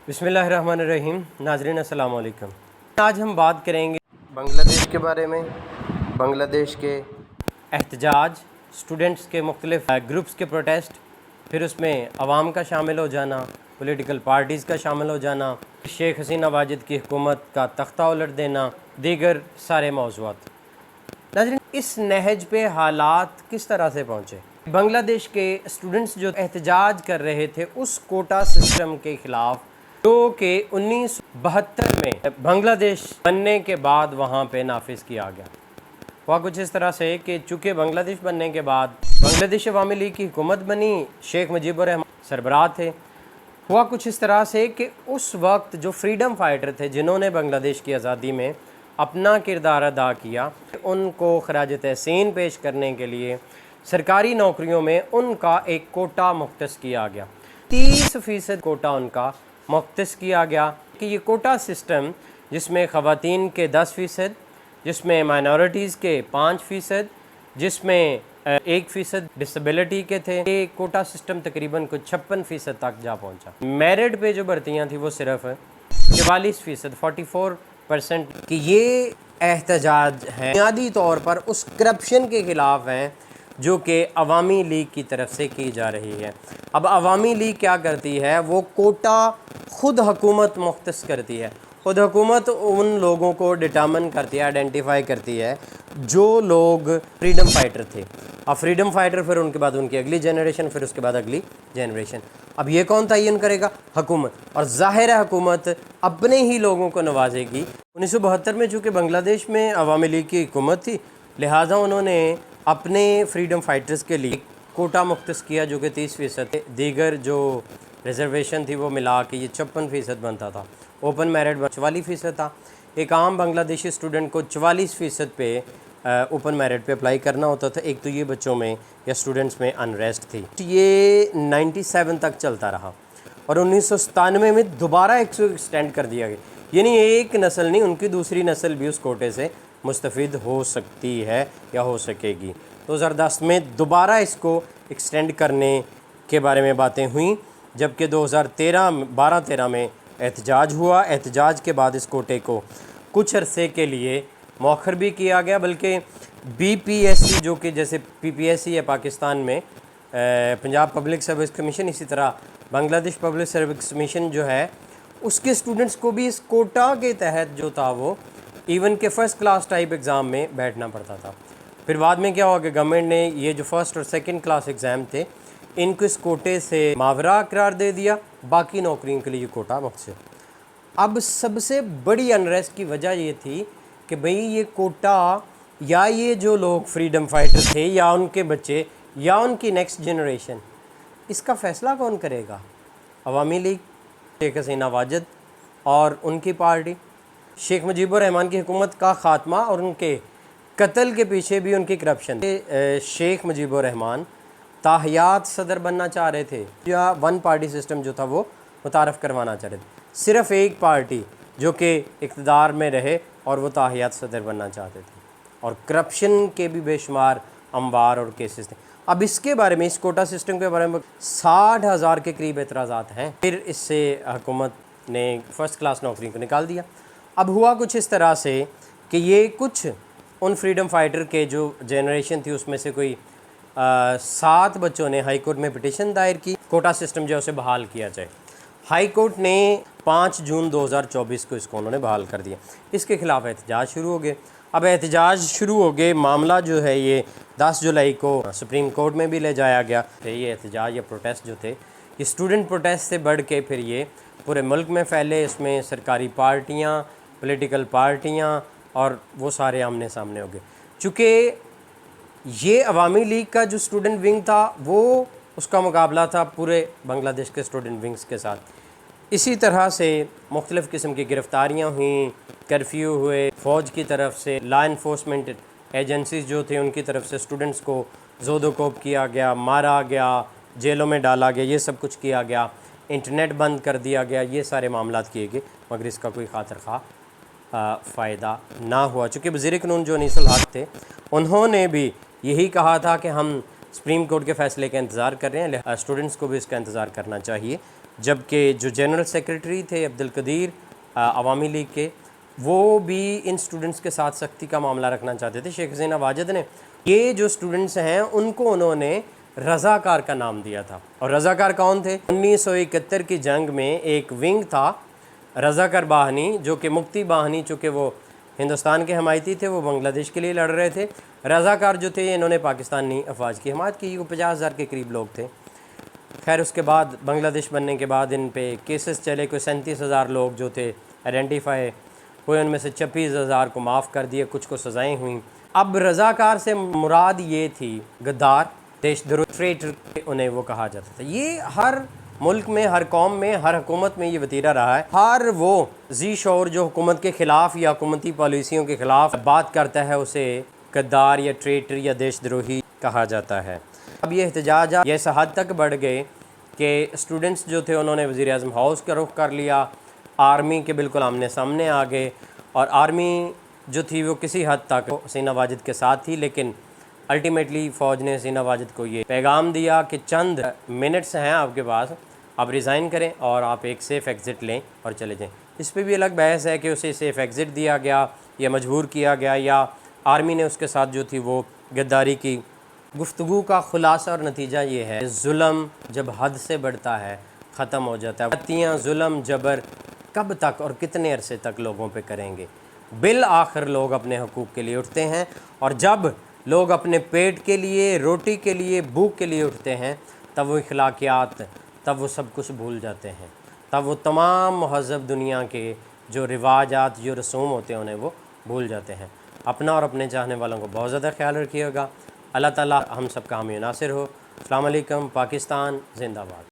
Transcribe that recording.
बिस्मिल्लाहिर्रहमानिर्रहीम। नाज़रीन अस्सलाम वालेकुम। आज हम बात करेंगे बांग्लादेश के बारे में। बांग्लादेश के एहतजाज, स्टूडेंट्स के मुख्तलिफ ग्रुप्स के प्रोटेस्ट, फिर उसमें अवाम का शामिल हो जाना, पॉलिटिकल पार्टीज़ का शामिल हो जाना, शेख हसीना वाजिद की हुकूमत का तख्ता उलट देना, दीगर सारे मौज़ूआत। नाज़रीन, इस नहज पे हालात किस तरह से पहुँचे? बांग्लादेश के स्टूडेंट्स जो एहतजाज कर रहे थे उस कोटा सिस्टम के ख़िलाफ़, जो कि 1972 में बांग्लादेश बनने के बाद वहाँ पे नाफिज किया गया। हुआ कुछ इस तरह से कि चूँकि बांग्लादेश बनने के बाद बांग्लादेश अवामी लीग की हुकूमत बनी, शेख मुजीबुर रहमान सरबराह थे। हुआ कुछ इस तरह से कि उस वक्त जो फ्रीडम फाइटर थे जिन्होंने बांग्लादेश की आज़ादी में अपना किरदार अदा किया, उनको खराज तहसीन पेश करने के लिए सरकारी नौकरियों में उनका एक कोटा मुख्तस किया गया। 30% कोटा उनका मुख्तस किया गया कि ये कोटा सिस्टम जिसमें ख़वातीन के 10%, जिसमें माइनॉरिटीज़ के 5%, जिसमें 1% डिसेबिलिटी के थे, ये कोटा सिस्टम तकरीबन कुछ 56% तक जा पहुंचा। मेरिट पे जो भर्तियां थी वो सिर्फ 44%, 44% कि ये एहतजाज है बुनियादी तौर पर उस करप्शन के ख़िलाफ़ हैं जो कि अवामी लीग की तरफ से की जा रही है। अब अवामी लीग क्या करती है, वो कोटा ख़ुद हुकूमत मुख्तस करती है। ख़ुद हुकूमत उन लोगों को डिटर्मिन करती है, आइडेंटिफाई करती है जो लोग फ्रीडम फाइटर थे। अब फ्रीडम फाइटर, फिर उनके बाद उनकी अगली जनरेशन, फिर उसके बाद अगली जनरेशन। अब ये कौन तयन करेगा? हुकूमत। और ज़ाहिर है हुकूमत अपने ही लोगों को नवाजेगी। 1972 में चूँकि बांग्लादेश में अवामी लीग की हुकूमत थी, लिहाजा उन्होंने अपने फ्रीडम फाइटर्स के लिए कोटा मुख्तस किया जो कि 30% थे। दीगर जो रिजर्वेशन थी वो मिला के ये 56% बनता था। ओपन मेरिट 44% था। एक आम बांग्लादेशी स्टूडेंट को 44% पे ओपन मेरिट पे अप्लाई करना होता था। एक तो ये बच्चों में या स्टूडेंट्स में अनरेस्ट थी। ये 97 तक चलता रहा और 1997 में दोबारा एक्सटेंड कर दिया गया। यानी एक नस्ल नहीं, उनकी दूसरी नस्ल भी उस कोटे से मुस्तफ़िद हो सकती है या हो सकेगी। 2010 में दोबारा इसको एक्सटेंड करने के बारे में बातें हुई, जबकि 2012-13 में एहतजाज हुआ। एहतजाज के बाद इस कोटे को कुछ अरसे के लिए मौखर भी किया गया, बल्कि BPSC जो कि जैसे PPSC है पाकिस्तान में, पंजाब पब्लिक सर्विस कमीशन, इसी तरह बांग्लादेश पब्लिक सर्विस कमीशन जो है, उसके स्टूडेंट्स को भी इस कोटा के तहत जो था वो इवन के फ़र्स्ट क्लास टाइप एग्ज़ाम में बैठना पड़ता था। फिर बाद में क्या हुआ कि गवर्नमेंट ने ये जो फ़र्स्ट और सेकंड क्लास एग्ज़ाम थे इनको इस कोटे से मावरा करार दे दिया, बाकी नौकरियों के लिए ये कोटा मुख्तसर। अब सबसे बड़ी अनरेस्ट की वजह ये थी कि भाई ये कोटा, या ये जो लोग फ्रीडम फाइटर थे या उनके बच्चे या उनकी नेक्स्ट जनरेशन, इसका फ़ैसला कौन करेगा? अवामी लीग, शेख हसीना वाजिद और उनकी पार्टी। शेख मुजीबुर रहमान की हुकूमत का ख़ात्मा और उनके कत्ल के पीछे भी उनकी करप्शन। शेख मुजीबुर रहमान ताहयात सदर बनना चाह रहे थे या वन पार्टी सिस्टम जो था वो मुतारफ़ करवाना चाह रहे थे। सिर्फ़ एक पार्टी जो कि इक़्तिदार में रहे और वो ताहयात सदर बनना चाहते थे, और करप्शन के भी बेशुमार अंबार और केसेस थे। अब इसके बारे में, इस कोटा सिस्टम के बारे में 60,000 के करीब एतराज़ात हैं। फिर इससे हुकूमत ने फ़र्स्ट क्लास नौकरी को निकाल दिया। अब हुआ कुछ इस तरह से कि ये कुछ उन फ्रीडम फाइटर के जो जनरेशन थी उसमें से कोई 7 बच्चों ने हाई कोर्ट में पिटीशन दायर की, कोटा सिस्टम जो है उसे बहाल किया जाए। हाई कोर्ट ने 5 जून 2024 को इसको उन्होंने बहाल कर दिया। इसके ख़िलाफ़ एहतजाज शुरू हो गए। अब एहतजाज शुरू हो गए, मामला जो है ये 10 जुलाई को सुप्रीम कोर्ट में भी ले जाया गया। ये एहतजाज या प्रोटेस्ट जो थे, ये स्टूडेंट प्रोटेस्ट से बढ़ के फिर ये पूरे मुल्क में फैले। इसमें सरकारी पार्टियाँ, पॉलिटिकल पार्टियाँ और वो सारे आमने सामने हो गए। चूँकि ये अवामी लीग का जो स्टूडेंट विंग था वो उसका मुकाबला था पूरे बांग्लादेश के स्टूडेंट विंग्स के साथ। इसी तरह से मुख्तलिफ़ किस्म की गिरफ़्तारियाँ हुई, कर्फ्यू हुए, फ़ौज की तरफ से, लॉ इन्फोर्समेंट एजेंसीज़ जो थे उनकी तरफ से स्टूडेंट्स को ज़ोदोकोब किया गया, मारा गया, जेलों में डाला गया, ये सब कुछ किया गया, इंटरनेट बंद कर दिया गया। ये सारे मामलात किए गए, मगर इसका कोई खातिर खा फ़ायदा ना हुआ। चूँकि वज़ीर क़ानून जो अनीस उल हक़ थे उन्होंने भी यही कहा था कि हम सुप्रीम कोर्ट के फ़ैसले का इंतज़ार कर रहे हैं, स्टूडेंट्स को भी इसका इंतज़ार करना चाहिए। جبکہ جو جنرل سیکرٹری تھے عبدالقدیر عوامی لیگ کے، وہ بھی ان سٹوڈنٹس کے ساتھ سختی کا معاملہ رکھنا چاہتے تھے۔ شیخ حسینہ واجد نے یہ جو سٹوڈنٹس ہیں ان کو انہوں نے رضاکار کا نام دیا تھا۔ اور رضاکار کون تھے؟ 1971 کی جنگ میں ایک ونگ تھا رضاکار باہنی، جو کہ مفتی باہنی چونکہ وہ ہندوستان کے حمایتی تھے، وہ بنگلہ دیش کے لیے لڑ رہے تھے۔ رضاکار جو تھے انہوں نے پاکستانی افواج کی حمایت کی، وہ 50,000 کے قریب لوگ تھے۔ خیر اس کے بعد بنگلہ دیش بننے کے بعد ان پہ کیسز چلے، کوئی 37,000 لوگ جو تھے آئیڈینٹیفائی ہوئے، ان میں سے 26,000 کو معاف کر دیا، کچھ کو سزائیں ہوئیں۔ اب رضاکار سے مراد یہ تھی غدار، دیش دروہ، ٹریٹر انہیں وہ کہا جاتا تھا۔ یہ ہر ملک میں، ہر قوم میں، ہر حکومت میں یہ وتیرہ رہا ہے۔ ہر وہ ذی شعور جو حکومت کے خلاف یا حکومتی پالیسیوں کے خلاف بات کرتا ہے اسے غدار یا ٹریٹر یا دیش دروہی کہا جاتا ہے۔ اب یہ احتجاجات یہ اس حد تک بڑھ گئے کہ اسٹوڈنٹس جو تھے انہوں نے وزیر اعظم ہاؤس کا رخ کر لیا، آرمی کے بالکل آمنے سامنے آ گئے، اور آرمی جو تھی وہ کسی حد تک حسینہ واجد کے ساتھ تھی، لیکن الٹیمیٹلی فوج نے حسینہ واجد کو یہ پیغام دیا کہ چند منٹس ہیں آپ کے پاس، آپ ریزائن کریں اور آپ ایک سیف ایگزٹ لیں اور چلے جائیں۔ اس پہ بھی الگ بحث ہے کہ اسے سیف ایگزٹ دیا گیا یا مجبور کیا گیا یا آرمی نے اس کے ساتھ جو تھی وہ غداری کی۔ گفتگو کا خلاصہ اور نتیجہ یہ ہے، ظلم جب حد سے بڑھتا ہے ختم ہو جاتا ہے۔ زیادتیاں، ظلم، جبر کب تک اور کتنے عرصے تک لوگوں پہ کریں گے؟ بالآخر لوگ اپنے حقوق کے لیے اٹھتے ہیں، اور جب لوگ اپنے پیٹ کے لیے، روٹی کے لیے، بھوک کے لیے اٹھتے ہیں، تب وہ اخلاقیات، تب وہ سب کچھ بھول جاتے ہیں، تب وہ تمام مہذب دنیا کے جو رواجات، جو رسوم ہوتے ہیں انہیں وہ بھول جاتے ہیں۔ اپنا اور اپنے چاہنے والوں کو بہت زیادہ خیال رکھیے گا۔ اللہ تعالیٰ ہم سب کا حامی و ناصر ہو۔ السلام علیکم۔ پاکستان زندہ باد۔